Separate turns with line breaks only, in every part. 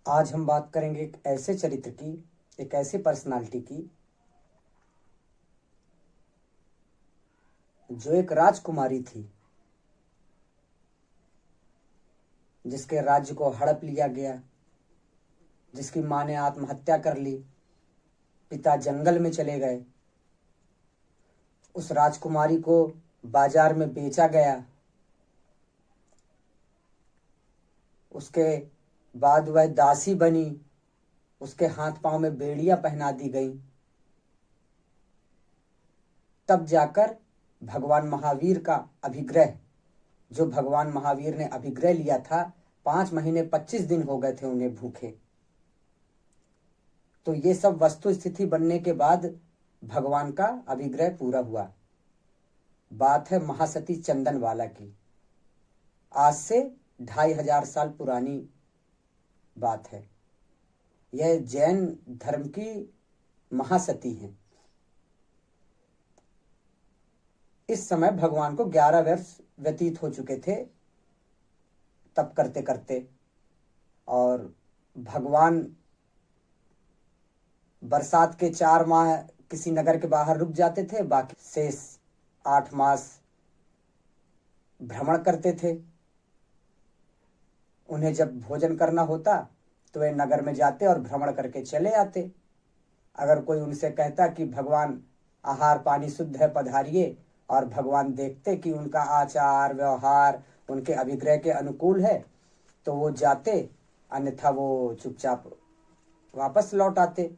आज हम बात करेंगे एक ऐसे चरित्र की, एक ऐसी पर्सनालिटी की जो एक राजकुमारी थी, जिसके राज्य को हड़प लिया गया, जिसकी माँ ने आत्महत्या कर ली, पिता जंगल में चले गए। उस राजकुमारी को बाजार में बेचा गया। उसके बाद वह दासी बनी, उसके हाथ पांव में बेड़ियां पहना दी गई। तब जाकर भगवान महावीर का अभिग्रह, जो भगवान महावीर ने अभिग्रह लिया था, 5 महीने 25 दिन हो गए थे उन्हें भूखे। तो ये सब वस्तु स्थिति बनने के बाद भगवान का अभिग्रह पूरा हुआ। बात है महासती चंदनवाला की। आज से 2500 साल पुरानी बात है। यह जैन धर्म की महासती हैं। इस समय भगवान को 11 वर्ष व्यतीत हो चुके थे तप करते करते, और भगवान बरसात के 4 माह किसी नगर के बाहर रुक जाते थे, बाकी शेष 8 मास भ्रमण करते थे। उन्हें जब भोजन करना होता तो वे नगर में जाते और भ्रमण करके चले आते। अगर कोई उनसे कहता कि भगवान आहार पानी शुद्ध है, पधारिए, और भगवान देखते कि उनका आचार व्यवहार उनके अभिग्रह के अनुकूल है, तो वो जाते, अन्यथा वो चुपचाप वापस लौट आते।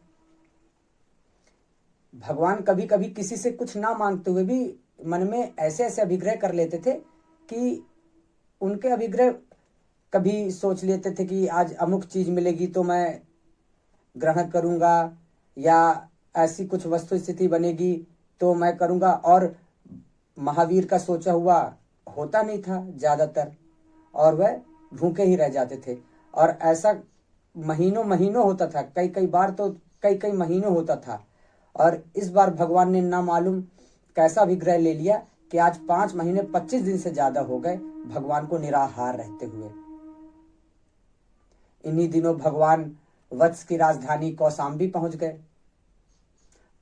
भगवान कभी कभी किसी से कुछ ना मांगते हुए भी मन में ऐसे ऐसे अभिग्रह कर लेते थे कि उनके अभिग्रह कभी सोच लेते थे कि आज अमुक चीज मिलेगी तो मैं ग्रहण करूंगा, या ऐसी कुछ वस्तु स्थिति बनेगी तो मैं करूंगा, और महावीर का सोचा हुआ होता नहीं था ज्यादातर, और वह भूखे ही रह जाते थे। और ऐसा महीनों महीनों होता था, कई कई बार तो कई कई महीनों होता था। और इस बार भगवान ने ना मालूम कैसा विग्रह ले लिया कि आज 5 महीने 25 दिन से ज्यादा हो गए भगवान को निराहार रहते हुए। इन्हीं दिनों भगवान वत्स की राजधानी कौशाम्बी पहुंच गए।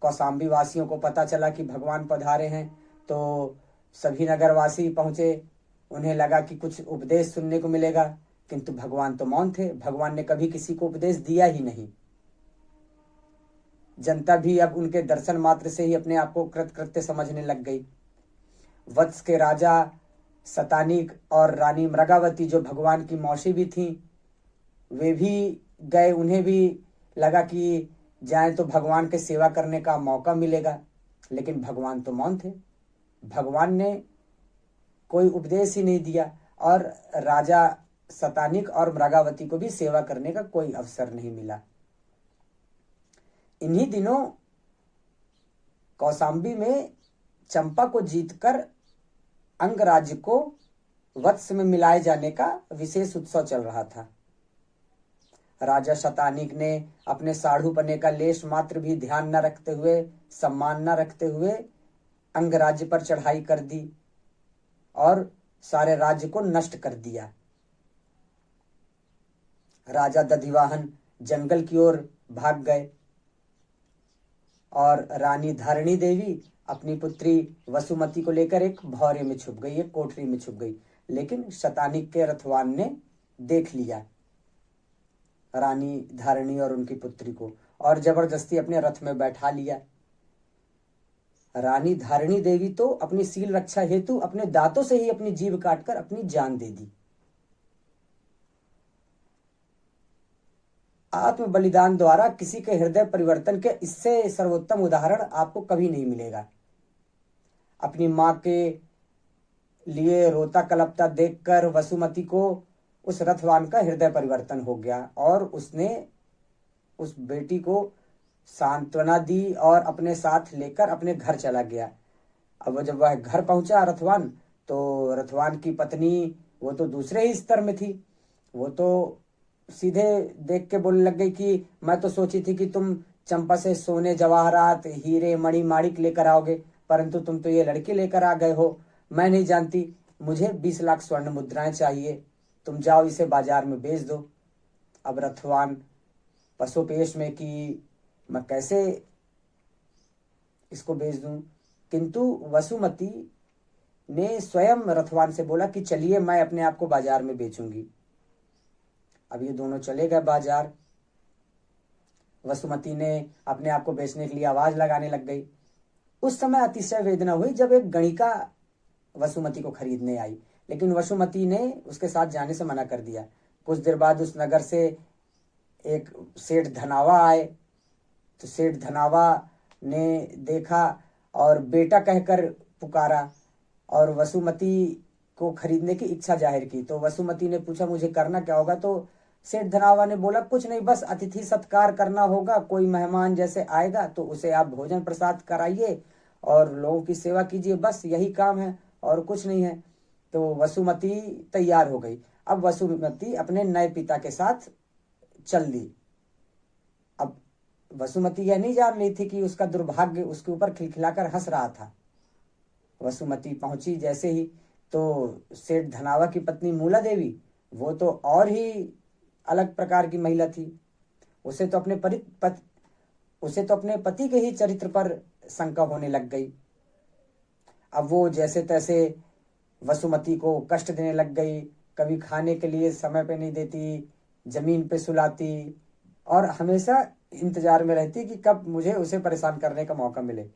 कौशाम्बी वासियों को पता चला कि भगवान पधारे हैं, तो सभी नगरवासी पहुंचे। उन्हें लगा कि कुछ उपदेश सुनने को मिलेगा, किंतु भगवान तो मौन थे। भगवान ने कभी किसी को उपदेश दिया ही नहीं। जनता भी अब उनके दर्शन मात्र से ही अपने आप को कृतकृत्य समझने लग गई। वत्स के राजा शतानीक और रानी मृगावती, जो भगवान की मौसी भी थी, वे भी गए। उन्हें भी लगा कि जाएं तो भगवान के सेवा करने का मौका मिलेगा, लेकिन भगवान तो मौन थे। भगवान ने कोई उपदेश ही नहीं दिया, और राजा शतानीक और मृगावती को भी सेवा करने का कोई अवसर नहीं मिला। इन्हीं दिनों कौशाम्बी में चंपा को जीतकर अंगराज्य को वत्स में मिलाए जाने का विशेष उत्सव चल रहा था। राजा शतानीक ने अपने साढ़ूपने का लेश मात्र भी ध्यान न रखते हुए, सम्मान न रखते हुए अंगराज्य पर चढ़ाई कर दी और सारे राज्य को नष्ट कर दिया। राजा दधिवाहन जंगल की ओर भाग गए, और रानी धारिणी देवी अपनी पुत्री वसुमती को लेकर एक भौरे में छुप गई, एक कोठरी में छुप गई। लेकिन शतानीक के रथवान ने देख लिया रानी धारिणी और उनकी पुत्री को, और जबरदस्ती अपने रथ में बैठा लिया। रानी धारिणी देवी तो अपनी सील रक्षा हेतु अपने दांतों से ही अपनी जीभ काटकर अपनी जान दे दी। आत्म बलिदान द्वारा किसी के हृदय परिवर्तन के इससे सर्वोत्तम उदाहरण आपको कभी नहीं मिलेगा। अपनी मां के लिए रोता कलपता देखकर वसुमती को उस रथवान का हृदय परिवर्तन हो गया, और उसने उस बेटी को सांत्वना दी और अपने साथ लेकर अपने घर चला गया। अब जब वह घर पहुंचा रथवान, तो रथवान की पत्नी, वो तो दूसरे ही स्तर में थी। वो तो सीधे देख के बोलने लग गई कि मैं तो सोची थी कि तुम चंपा से सोने जवाहरात हीरे मणि माणिक लेकर आओगे, परंतु तुम तो ये लड़की लेकर आ गए हो। मैं नहीं जानती, मुझे 20 लाख स्वर्ण मुद्राएं चाहिए, तुम जाओ इसे बाजार में बेच दो। अब रथवान पशुपेश में कि मैं कैसे इसको बेच दूं। किंतु वसुमती ने स्वयं रथवान से बोला कि चलिए मैं अपने आप को बाजार में बेचूंगी। अब ये दोनों चले गए बाजार। वसुमती ने अपने आप को बेचने के लिए आवाज लगाने लग गई। उस समय अतिशय वेदना हुई जब एक गणिका वसुमती को खरीदने आई, लेकिन वसुमती ने उसके साथ जाने से मना कर दिया। कुछ देर बाद उस नगर से एक सेठ धनावा आए, तो सेठ धनावा ने देखा और बेटा कहकर पुकारा और वसुमती को खरीदने की इच्छा जाहिर की। तो वसुमती ने पूछा मुझे करना क्या होगा। तो सेठ धनावा ने बोला कुछ नहीं, बस अतिथि सत्कार करना होगा। कोई मेहमान जैसे आएगा तो उसे आप भोजन प्रसाद कराइए और लोगों की सेवा कीजिए, बस यही काम है और कुछ नहीं है। तो वसुमती तैयार हो गई। अब वसुमती अपने नए पिता के साथ चल दी। अब वसुमती यह नहीं जान रही थी कि उसका दुर्भाग्य उसके ऊपर खिलखिलाकर हंस रहा था। वसुमती पहुंची जैसे ही तो सेठ धनावा की पत्नी मूला देवी, वो तो और ही अलग प्रकार की महिला थी। उसे तो अपने पति के ही चरित्र पर शंका होने लग गई। अब वो जैसे तैसे वसुमती को कष्ट देने लग गई। कभी खाने के लिए समय पे नहीं देती, जमीन पे सुलाती और हमेशा इंतजार में रहती कि कब मुझे उसे परेशान करने का मौका मिले।